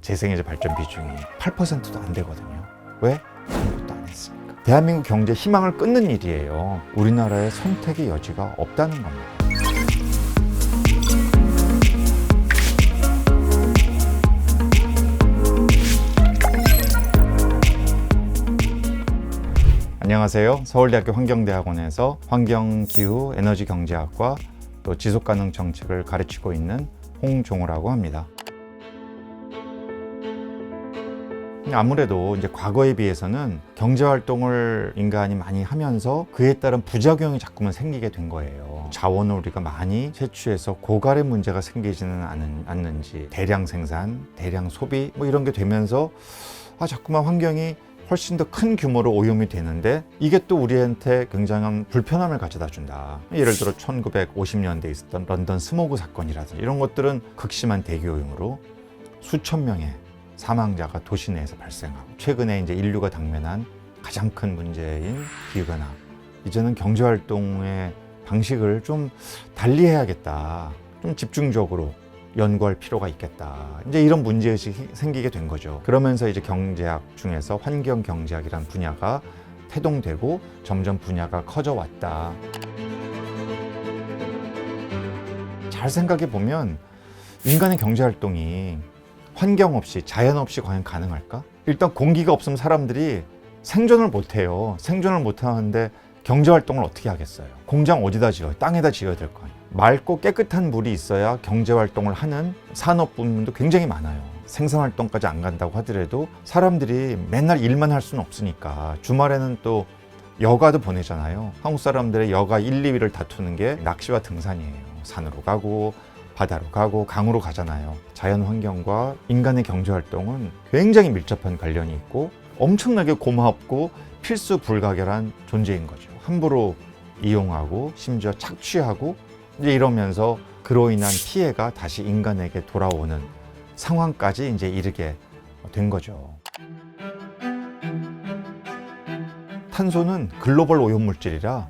재생에너지 발전 비중이 8%도 안 되거든요. 왜? 아무것도 안 했으니까. 대한민국 경제 희망을 끊는 일이에요. 우리나라의 선택의 여지가 없다는 겁니다. 안녕하세요. 서울대학교 환경대학원에서 환경기후 에너지경제학과 또 지속가능 정책을 가르치고 있는 홍종호라고 합니다. 아무래도 이제 과거에 비해서는 경제활동을 인간이 많이 하면서 그에 따른 부작용이 자꾸만 생기게 된 거예요. 자원을 우리가 많이 채취해서 고갈의 문제가 생기지는 않는지, 대량 생산, 대량 소비 뭐 이런 게 되면서 자꾸만 환경이 훨씬 더 큰 규모로 오염이 되는데 이게 또 우리한테 굉장한 불편함을 가져다 준다. 예를 들어 1950년대에 있었던 런던 스모그 사건이라든지 이런 것들은 극심한 대기오염으로 수천 명의 사망자가 도시 내에서 발생하고, 최근에 이제 인류가 당면한 가장 큰 문제인 기후변화. 이제는 경제활동의 방식을 좀 달리 해야겠다. 좀 집중적으로 연구할 필요가 있겠다. 이제 이런 문제의식이 생기게 된 거죠. 그러면서 이제 경제학 중에서 환경경제학이라는 분야가 태동되고 점점 분야가 커져 왔다. 잘 생각해 보면 인간의 경제활동이 환경 없이, 자연 없이 과연 가능할까? 일단 공기가 없으면 사람들이 생존을 못해요. 생존을 못하는데 경제활동을 어떻게 하겠어요? 공장 어디다 지어요? 땅에다 지어야 될 거 아니에요. 맑고 깨끗한 물이 있어야 경제활동을 하는 산업 부문도 굉장히 많아요. 생산활동까지 안 간다고 하더라도 사람들이 맨날 일만 할 수는 없으니까 주말에는 또 여가도 보내잖아요. 한국 사람들의 여가 1, 2위를 다투는 게 낚시와 등산이에요. 산으로 가고 바다로 가고 강으로 가잖아요. 자연환경과 인간의 경제활동은 굉장히 밀접한 관련이 있고 엄청나게 고맙고 필수 불가결한 존재인 거죠. 함부로 이용하고 심지어 착취하고 이제 이러면서 그로 인한 피해가 다시 인간에게 돌아오는 상황까지 이제 이르게 된 거죠. 탄소는 글로벌 오염물질이라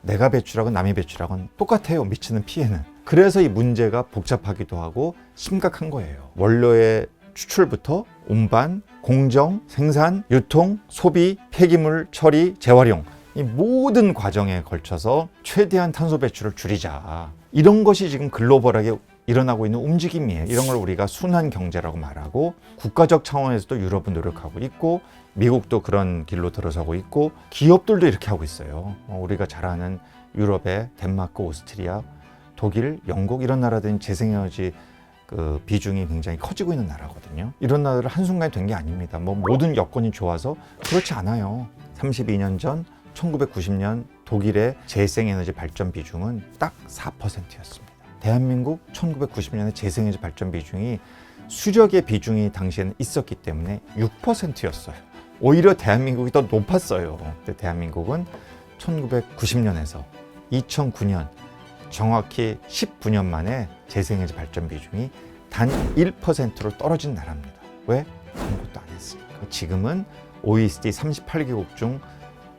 내가 배출하건 남이 배출하건 똑같아요. 미치는 피해는. 그래서 이 문제가 복잡하기도 하고 심각한 거예요. 원료의 추출부터 운반, 공정, 생산, 유통, 소비, 폐기물 처리, 재활용, 이 모든 과정에 걸쳐서 최대한 탄소 배출을 줄이자. 이런 것이 지금 글로벌하게 일어나고 있는 움직임이에요. 이런 걸 우리가 순환 경제라고 말하고, 국가적 차원에서도 유럽은 노력하고 있고, 미국도 그런 길로 들어서고 있고, 기업들도 이렇게 하고 있어요. 우리가 잘 아는 유럽의 덴마크, 오스트리아, 독일, 영국 이런 나라들은 재생에너지 그 비중이 굉장히 커지고 있는 나라거든요. 이런 나라들 한순간에 된 게 아닙니다. 뭐 모든 여건이 좋아서 그렇지 않아요. 32년 전 1990년 독일의 재생에너지 발전 비중은 딱 4%였습니다. 대한민국 1990년에 재생에너지 발전 비중이 수력의 비중이 당시에는 있었기 때문에 6%였어요. 오히려 대한민국이 더 높았어요. 근데 대한민국은 1990년에서 2009년 정확히 19년 만에 재생에너지 발전 비중이 단 1%로 떨어진 나라입니다. 왜? 아무것도 안 했으니까. 지금은 OECD 38개국 중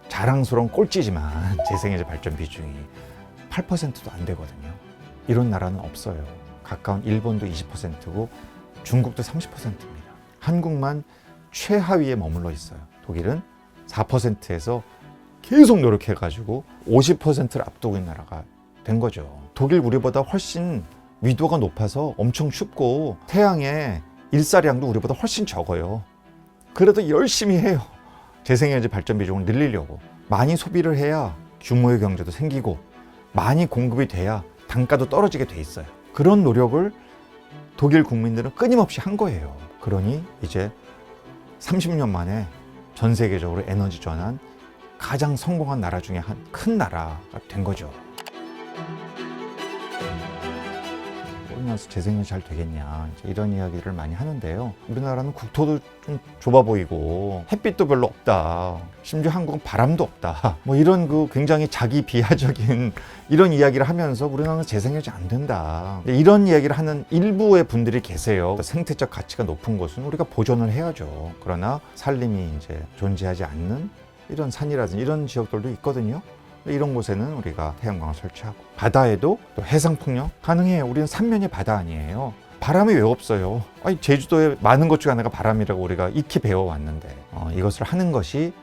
자랑스러운 꼴찌지만 재생에너지 발전 비중이 8%도 안 되거든요. 이런 나라는 없어요. 가까운 일본도 20%고 중국도 30%입니다. 한국만 최하위에 머물러 있어요. 독일은 4%에서 계속 노력해가지고 50%를 앞두고 있는 나라가 된 거죠. 독일 우리보다 훨씬 위도가 높아서 엄청 춥고 태양의 일사량도 우리보다 훨씬 적어요. 그래도 열심히 해요. 재생에너지 발전 비중을 늘리려고. 많이 소비를 해야 규모의 경제도 생기고 많이 공급이 돼야 단가도 떨어지게 돼 있어요. 그런 노력을 독일 국민들은 끊임없이 한 거예요. 그러니 이제 30년 만에 전 세계적으로 에너지 전환 가장 성공한 나라 중에 한 큰 나라가 된 거죠. 우리나라에서 재생에너지 잘 되겠냐, 이런 이야기를 많이 하는데요. 우리나라는 국토도 좀 좁아 보이고 햇빛도 별로 없다. 심지어 한국은 바람도 없다. 뭐 이런 그 굉장히 자기 비하적인 이런 이야기를 하면서 우리나라는 재생에너지 안 된다. 이런 이야기를 하는 일부의 분들이 계세요. 생태적 가치가 높은 곳은 우리가 보존을 해야죠. 그러나 산림이 이제 존재하지 않는 이런 산이라든지 이런 지역들도 있거든요. 이런 곳에는 우리가 태양광을 설치하고, 바다에도 또 해상풍력 가능해요. 우리는 삼면이 바다 아니에요. 바람이 왜 없어요? 아니, 제주도에 많은 것 중에 하나가 바람이라고 우리가 익히 배워왔는데 이것을 하는 것이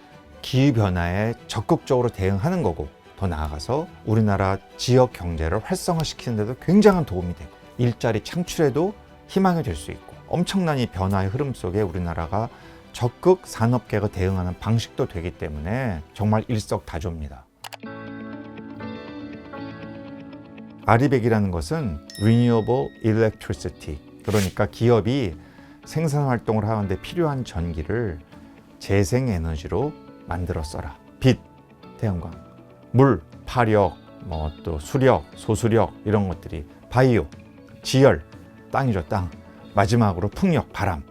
기후변화에 적극적으로 대응하는 거고, 더 나아가서 우리나라 지역 경제를 활성화시키는 데도 굉장한 도움이 되고, 일자리 창출에도 희망이 될 수 있고, 엄청난 이 변화의 흐름 속에 우리나라가 적극 산업계가 대응하는 방식도 되기 때문에 정말 일석다조입니다. 아리백이라는 것은 Renewable Electricity, 그러니까 기업이 생산 활동을 하는데 필요한 전기를 재생에너지로 만들어 써라. 빛, 태양광, 물, 파력, 또 수력, 소수력 이런 것들이, 바이오, 지열, 땅이죠, 땅. 마지막으로 풍력, 바람.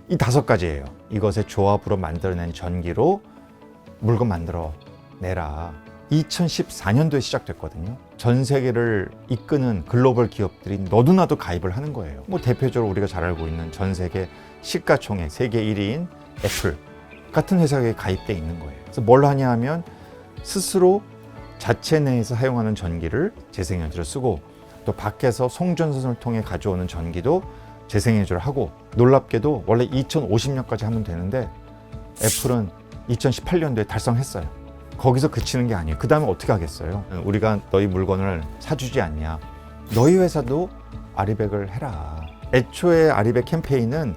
이 5가지예요. 이것의 조합으로 만들어낸 전기로 물건 만들어 내라. 2014년도에 시작됐거든요. 전 세계를 이끄는 글로벌 기업들이 너도나도 가입을 하는 거예요. 대표적으로 우리가 잘 알고 있는 전 세계 시가총액 세계 1위인 애플 같은 회사에 가입돼 있는 거예요. 그래서 뭘 하냐 하면 스스로 자체 내에서 사용하는 전기를 재생에너지로 쓰고, 또 밖에서 송전선을 통해 가져오는 전기도 재생에너지를 하고, 놀랍게도 원래 2050년까지 하면 되는데 애플은 2018년도에 달성했어요. 거기서 그치는 게 아니에요. 그 다음에 어떻게 하겠어요? 우리가 너희 물건을 사주지 않냐? 너희 회사도 아리백을 해라. 애초에 아리백 캠페인은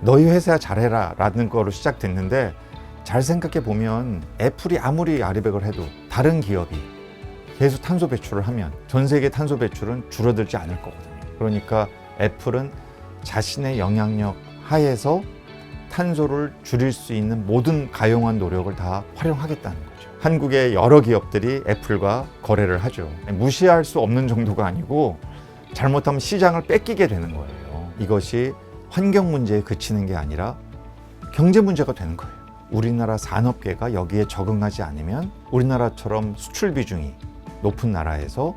너희 회사 잘해라 라는 거로 시작됐는데, 잘 생각해 보면 애플이 아무리 아리백을 해도 다른 기업이 계속 탄소 배출을 하면 전 세계 탄소 배출은 줄어들지 않을 거거든요. 그러니까 애플은 자신의 영향력 하에서 탄소를 줄일 수 있는 모든 가용한 노력을 다 활용하겠다는 거죠. 한국의 여러 기업들이 애플과 거래를 하죠. 무시할 수 없는 정도가 아니고 잘못하면 시장을 뺏기게 되는 거예요. 이것이 환경 문제에 그치는 게 아니라 경제 문제가 되는 거예요. 우리나라 산업계가 여기에 적응하지 않으면 우리나라처럼 수출 비중이 높은 나라에서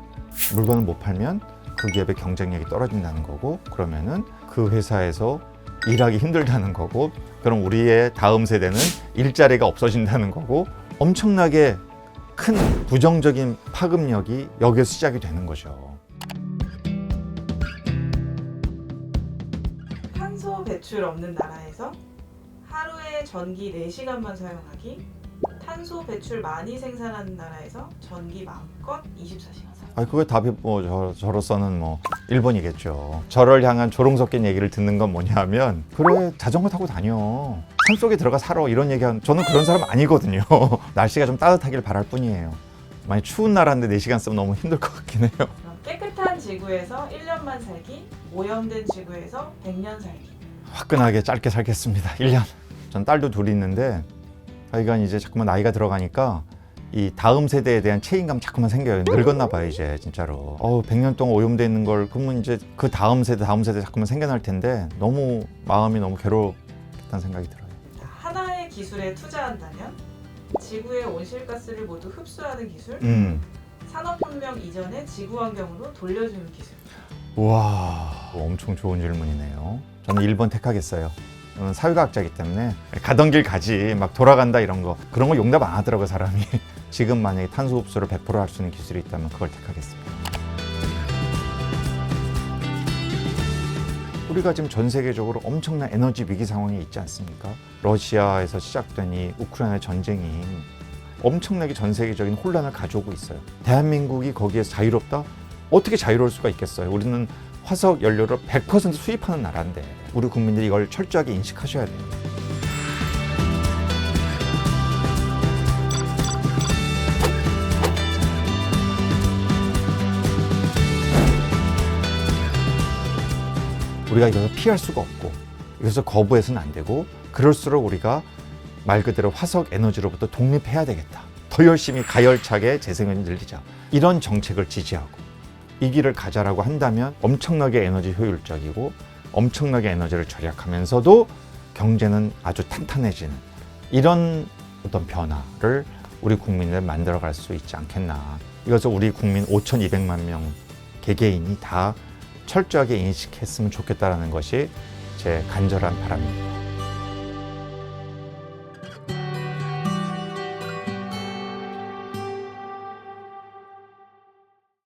물건을 못 팔면 그 기업의 경쟁력이 떨어진다는 거고, 그러면은 그 회사에서 일하기 힘들다는 거고, 그럼 우리의 다음 세대는 일자리가 없어진다는 거고, 엄청나게 큰 부정적인 파급력이 여기서 시작이 되는 거죠. 탄소 배출 없는 나라에서 하루에 전기 4시간만 사용하기, 탄소 배출 많이 생산하는 나라에서 전기 마음껏 24시간 사용. 그게 답이 저로서는 일본이겠죠. 저를 향한 조롱 섞인 얘기를 듣는 건 뭐냐면, 그래 자전거 타고 다녀, 산속에 들어가 살아, 이런 얘기하는, 저는 그런 사람 아니거든요. 날씨가 좀 따뜻하길 바랄 뿐이에요. 많이 추운 나라인데 4시간 쓰면 너무 힘들 것 같긴 해요. 깨끗한 지구에서 1년만 살기, 오염된 지구에서 100년 살기. 화끈하게 짧게 살겠습니다. 1년. 전 딸도 둘이 있는데 자기가 이제 자꾸만 나이가 들어가니까 이 다음 세대에 대한 책임감 자꾸만 생겨요. 늙었나 봐요 이제 진짜로. 100년 동안 오염돼 있는 걸, 그러면 이제 그 다음 세대 자꾸만 생겨날 텐데 너무 마음이 너무 괴롭다는 생각이 들어요. 하나의 기술에 투자한다면 지구의 온실가스를 모두 흡수하는 기술, 산업혁명 이전의 지구 환경으로 돌려주는 기술. 우와, 엄청 좋은 질문이네요. 저는 1번 택하겠어요. 저는 사회과학자이기 때문에 가던 길 가지, 막 돌아간다 이런 거, 그런 거 용납 안 하더라고요 사람이. 지금 만약에 탄소 흡수를 100% 할 수 있는 기술이 있다면 그걸 택하겠습니다. 우리가 지금 전 세계적으로 엄청난 에너지 위기 상황에 있지 않습니까? 러시아에서 시작된 이 우크라이나 전쟁이 엄청나게 전 세계적인 혼란을 가져오고 있어요. 대한민국이 거기에서 자유롭다? 어떻게 자유로울 수가 있겠어요? 우리는 화석 연료를 100% 수입하는 나라인데, 우리 국민들이 이걸 철저하게 인식하셔야 돼요. 우리가 이것을 피할 수가 없고, 이것을 거부해서는 안 되고, 그럴수록 우리가 말 그대로 화석 에너지로부터 독립해야 되겠다. 더 열심히 가열차게 재생에너지 늘리자. 이런 정책을 지지하고, 이 길을 가자라고 한다면 엄청나게 에너지 효율적이고 엄청나게 에너지를 절약하면서도 경제는 아주 탄탄해지는 이런 어떤 변화를 우리 국민들 만들어갈 수 있지 않겠나. 이것을 우리 국민 5,200만 명 개개인이 다 철저하게 인식했으면 좋겠다는 것이 제 간절한 바람입니다.